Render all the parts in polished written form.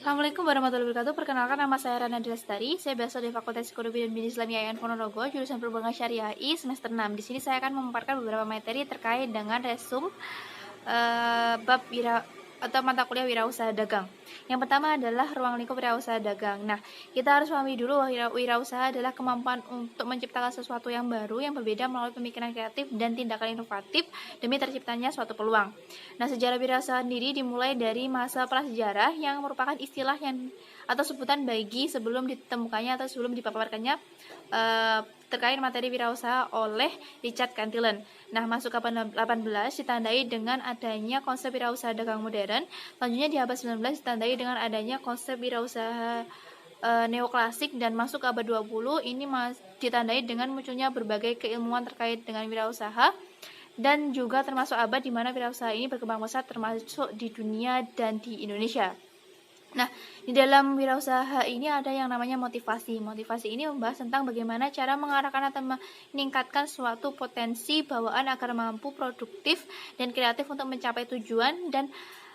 Assalamualaikum warahmatullahi wabarakatuh. Perkenalkan, nama saya Rana Lestari. Saya berasal dari Fakultas Ekonomi dan Bisnis Islam IAIN Ponorogo, jurusan Perbankan Syariah I semester 6. Di sini saya akan memaparkan beberapa materi terkait dengan resum bab atau mata kuliah wirausaha dagang. Yang pertama adalah ruang lingkup wirausaha dagang. Nah, kita harus pahami dulu bahwa wirausaha adalah kemampuan untuk menciptakan sesuatu yang baru, yang berbeda melalui pemikiran kreatif dan tindakan inovatif demi terciptanya suatu peluang. Nah, sejarah wirausaha sendiri dimulai dari masa prasejarah yang merupakan istilah yang atau sebutan bagi sebelum ditemukannya atau sebelum dipaparkannya terkait materi wirausaha oleh Richard Cantillon. Nah, masuk ke abad 18 ditandai dengan adanya konsep wirausaha dagang modern. Selanjutnya di abad 19 ditandai dengan adanya konsep wirausaha neoklasik, dan masuk ke abad 20 ini ditandai dengan munculnya berbagai keilmuan terkait dengan wirausaha, dan juga termasuk abad di mana wirausaha ini berkembang pesat termasuk di dunia dan di Indonesia. Nah, di dalam wirausaha ini ada yang namanya motivasi. Motivasi ini membahas tentang bagaimana cara mengarahkan atau meningkatkan suatu potensi bawaan agar mampu produktif dan kreatif untuk mencapai tujuan. Dan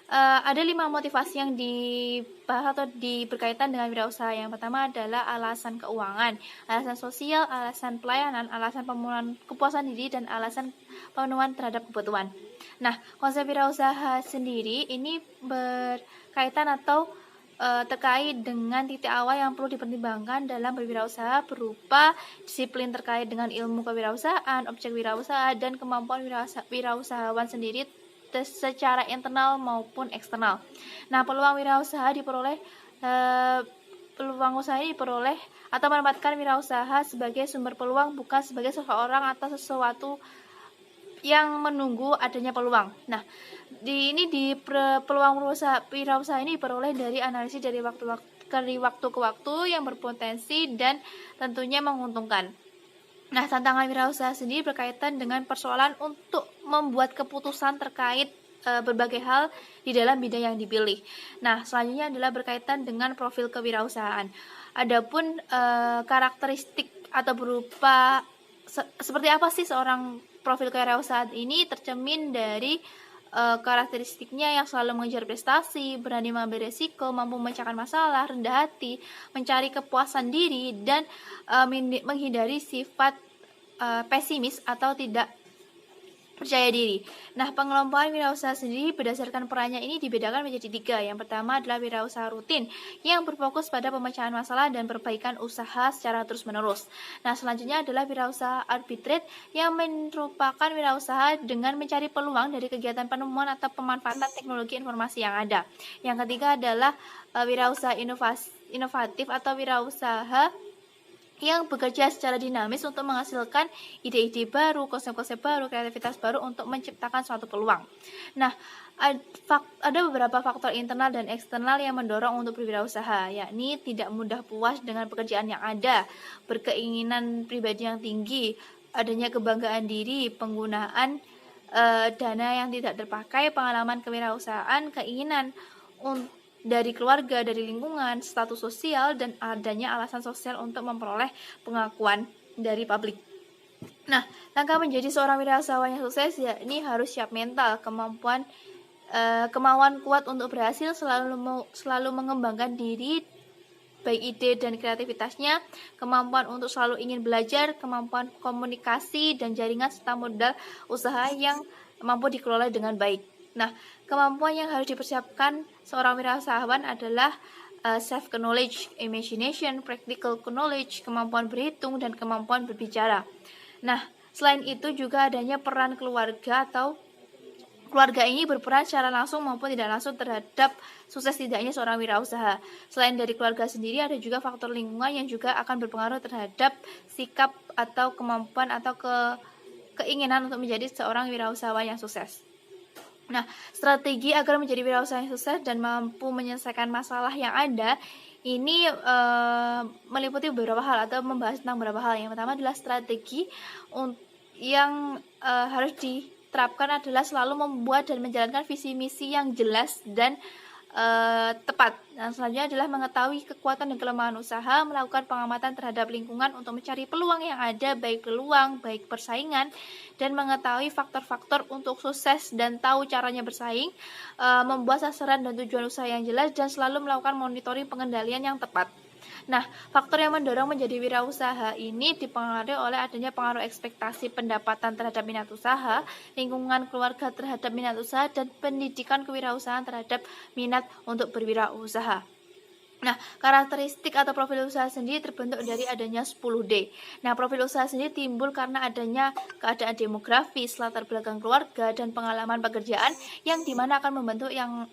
ada 5 motivasi yang dibahas atau berkaitan dengan wirausaha. Yang pertama adalah alasan keuangan, alasan sosial, alasan pelayanan, alasan pemenuhan kepuasan diri, dan alasan pemenuhan terhadap kebutuhan. Nah, konsep wirausaha sendiri ini berkaitan atau terkait dengan titik awal yang perlu dipertimbangkan dalam berwirausaha berupa disiplin terkait dengan ilmu kewirausahaan, objek wirausaha, dan kemampuan wirausahawan sendiri secara internal maupun eksternal. Nah, peluang usaha diperoleh atau menempatkan wirausaha sebagai sumber peluang, bukan sebagai seseorang atau sesuatu yang menunggu adanya peluang. Nah, peluang wirausaha ini diperoleh dari analisis dari waktu ke waktu yang berpotensi dan tentunya menguntungkan. Nah, tantangan wirausaha sendiri berkaitan dengan persoalan untuk membuat keputusan terkait berbagai hal di dalam bidang yang dipilih. Nah, selanjutnya adalah berkaitan dengan profil kewirausahaan. Adapun karakteristik atau berupa seperti apa sih seorang profil kewirausahaan ini tercermin dari karakteristiknya yang selalu mengejar prestasi, berani mengambil resiko, mampu memecahkan masalah, rendah hati, mencari kepuasan diri, dan menghindari sifat pesimis atau tidak percaya diri. Nah, pengelompokan wirausaha sendiri berdasarkan perannya ini dibedakan menjadi 3. Yang pertama adalah wirausaha rutin yang berfokus pada pemecahan masalah dan perbaikan usaha secara terus-menerus. Nah, selanjutnya adalah wirausaha arbitrate yang merupakan wirausaha dengan mencari peluang dari kegiatan penemuan atau pemanfaatan teknologi informasi yang ada. Yang ketiga adalah wirausaha inovatif atau wirausaha yang bekerja secara dinamis untuk menghasilkan ide-ide baru, konsep-konsep baru, kreativitas baru untuk menciptakan suatu peluang. Nah, ada beberapa faktor internal dan eksternal yang mendorong untuk berwirausaha, yakni tidak mudah puas dengan pekerjaan yang ada, berkeinginan pribadi yang tinggi, adanya kebanggaan diri, penggunaan dana yang tidak terpakai, pengalaman kewirausahaan, keinginan dari keluarga, dari lingkungan, status sosial, dan adanya alasan sosial untuk memperoleh pengakuan dari publik. Nah, langkah menjadi seorang wirausahawan yang sukses yakni harus siap mental, kemauan kuat untuk berhasil, selalu mengembangkan diri, baik ide dan kreativitasnya, kemampuan untuk selalu ingin belajar, kemampuan komunikasi dan jaringan, serta modal usaha yang mampu dikelola dengan baik. Nah, kemampuan yang harus dipersiapkan seorang wirausahawan adalah self knowledge, imagination, practical knowledge, kemampuan berhitung, dan kemampuan berbicara. Nah, selain itu juga adanya peran keluarga atau keluarga ini berperan secara langsung maupun tidak langsung terhadap sukses tidaknya seorang wirausaha. Selain dari keluarga sendiri, ada juga faktor lingkungan yang juga akan berpengaruh terhadap sikap atau kemampuan atau keinginan untuk menjadi seorang wirausahawan yang sukses. Nah, strategi agar menjadi wirausahawan yang sukses dan mampu menyelesaikan masalah yang ada ini meliputi beberapa hal atau membahas tentang beberapa hal. Yang pertama adalah strategi yang harus diterapkan adalah selalu membuat dan menjalankan visi misi yang jelas dan tepat. Nah, selanjutnya adalah mengetahui kekuatan dan kelemahan usaha, melakukan pengamatan terhadap lingkungan untuk mencari peluang yang ada, baik peluang, baik persaingan, dan mengetahui faktor-faktor untuk sukses dan tahu caranya bersaing, membuat sasaran dan tujuan usaha yang jelas, dan selalu melakukan monitoring pengendalian yang tepat. Nah, faktor yang mendorong menjadi wirausaha ini dipengaruhi oleh adanya pengaruh ekspektasi pendapatan terhadap minat usaha, lingkungan keluarga terhadap minat usaha, dan pendidikan kewirausahaan terhadap minat untuk berwirausaha. Nah, karakteristik atau profil usaha sendiri terbentuk dari adanya 10D. Nah, profil usaha sendiri timbul karena adanya keadaan demografis, latar belakang keluarga, dan pengalaman pekerjaan yang dimana akan membentuk yang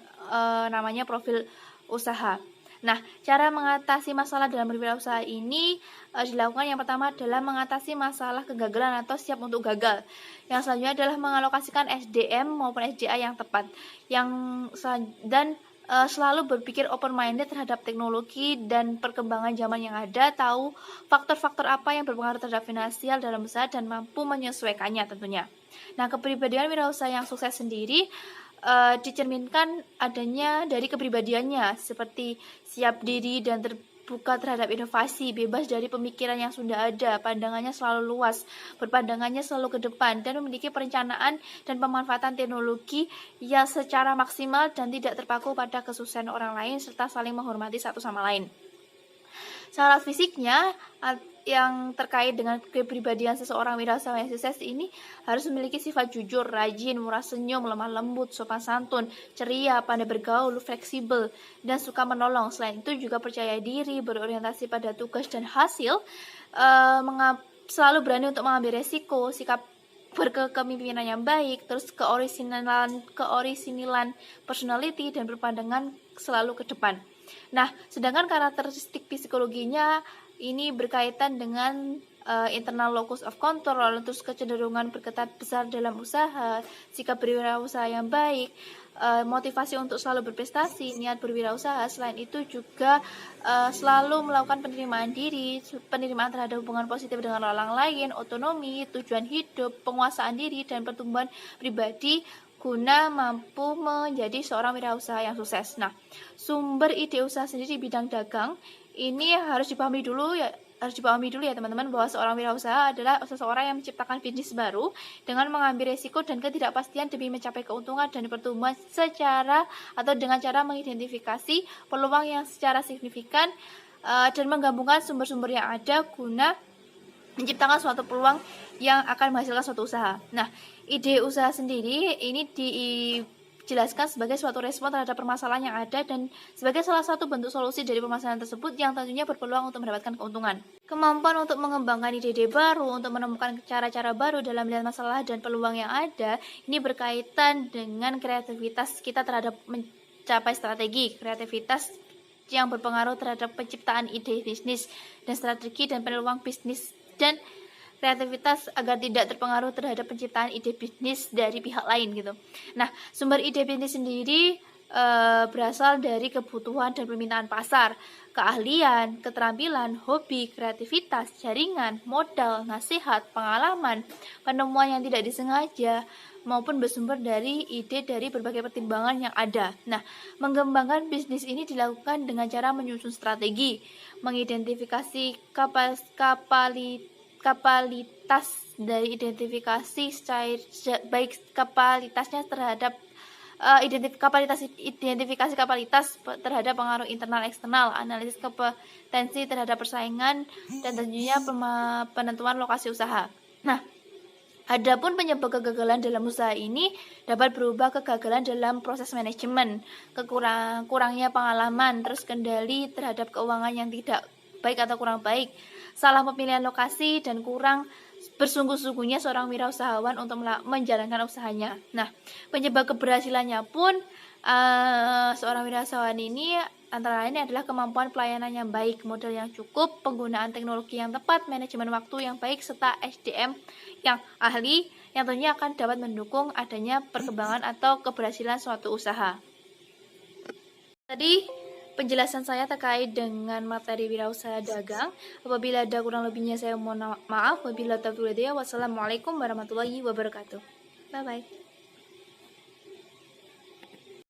namanya profil usaha. Nah, cara mengatasi masalah dalam berwirausaha ini dilakukan yang pertama adalah mengatasi masalah kegagalan atau siap untuk gagal. Yang selanjutnya adalah mengalokasikan SDM maupun SDA yang tepat. Dan selalu berpikir open-minded terhadap teknologi dan perkembangan zaman yang ada, tahu faktor-faktor apa yang berpengaruh terhadap finansial dalam usaha dan mampu menyesuaikannya tentunya. Nah, kepribadian wirausaha yang sukses sendiri dicerminkan adanya dari kepribadiannya, seperti siap diri dan terbuka terhadap inovasi, bebas dari pemikiran yang sudah ada, pandangannya selalu luas, berpandangannya selalu ke depan, dan memiliki perencanaan dan pemanfaatan teknologi yang secara maksimal dan tidak terpaku pada kesuksesan orang lain, serta saling menghormati satu sama lain. Syarat fisiknya yang terkait dengan kepribadian seseorang wirausahawan yang sukses ini harus memiliki sifat jujur, rajin, murah senyum, lemah lembut, sopan santun, ceria, pandai bergaul, fleksibel, dan suka menolong. Selain itu juga percaya diri, berorientasi pada tugas dan hasil, selalu berani untuk mengambil resiko, sikap berkepemimpinan yang baik, terus keorisinalan personality, dan berpandangan selalu ke depan. Nah, sedangkan karakteristik psikologinya ini berkaitan dengan internal locus of control, terus kecenderungan berketat besar dalam usaha, sikap berwirausaha yang baik, motivasi untuk selalu berprestasi, niat berwirausaha. Selain itu juga selalu melakukan penerimaan diri, penerimaan terhadap hubungan positif dengan orang lain, otonomi, tujuan hidup, penguasaan diri, dan pertumbuhan pribadi guna mampu menjadi seorang wirausaha yang sukses. Nah, sumber ide usaha sendiri di bidang dagang ini harus dipahami dulu ya teman-teman, bahwa seorang wirausaha adalah seseorang yang menciptakan bisnis baru dengan mengambil resiko dan ketidakpastian demi mencapai keuntungan dan pertumbuhan dengan cara mengidentifikasi peluang yang secara signifikan dan menggabungkan sumber-sumber yang ada guna menciptakan suatu peluang yang akan menghasilkan suatu usaha. Nah, ide usaha sendiri ini dijelaskan sebagai suatu respon terhadap permasalahan yang ada dan sebagai salah satu bentuk solusi dari permasalahan tersebut yang tentunya berpeluang untuk mendapatkan keuntungan. Kemampuan untuk mengembangkan ide-ide baru, untuk menemukan cara-cara baru dalam melihat masalah dan peluang yang ada, ini berkaitan dengan kreativitas kita terhadap mencapai strategi, kreativitas yang berpengaruh terhadap penciptaan ide bisnis dan strategi dan peluang bisnis, dan kreativitas agar tidak terpengaruh terhadap penciptaan ide bisnis dari pihak lain gitu. Nah, sumber ide bisnis sendiri berasal dari kebutuhan dan permintaan pasar, keahlian, keterampilan, hobi, kreativitas, jaringan, modal, nasihat, pengalaman, penemuan yang tidak disengaja, maupun bersumber dari ide dari berbagai pertimbangan yang ada. Nah, mengembangkan bisnis ini dilakukan dengan cara menyusun strategi, mengidentifikasi kapalitas dari identifikasi baik kapalitasnya terhadap identifikasi kapalitas terhadap pengaruh internal eksternal, analisis kompetensi terhadap persaingan, dan tentunya penentuan lokasi usaha. Nah, adapun penyebab kegagalan dalam usaha ini dapat berubah kegagalan dalam proses manajemen, kurangnya pengalaman, terus kendali terhadap keuangan yang tidak baik atau kurang baik, salah pemilihan lokasi, dan kurang bersungguh-sungguhnya seorang wirausahawan untuk menjalankan usahanya. Nah, penyebab keberhasilannya pun seorang wirausahawan ini antara lain adalah kemampuan pelayanan yang baik, modal yang cukup, penggunaan teknologi yang tepat, manajemen waktu yang baik, serta SDM yang ahli yang tentunya akan dapat mendukung adanya perkembangan atau keberhasilan suatu usaha. Tadi penjelasan saya terkait dengan materi wirausaha dagang. Apabila ada kurang lebihnya saya mohon maaf. Wabillahi taufiq wal hidayah. Wassalamualaikum warahmatullahi wabarakatuh. Bye bye.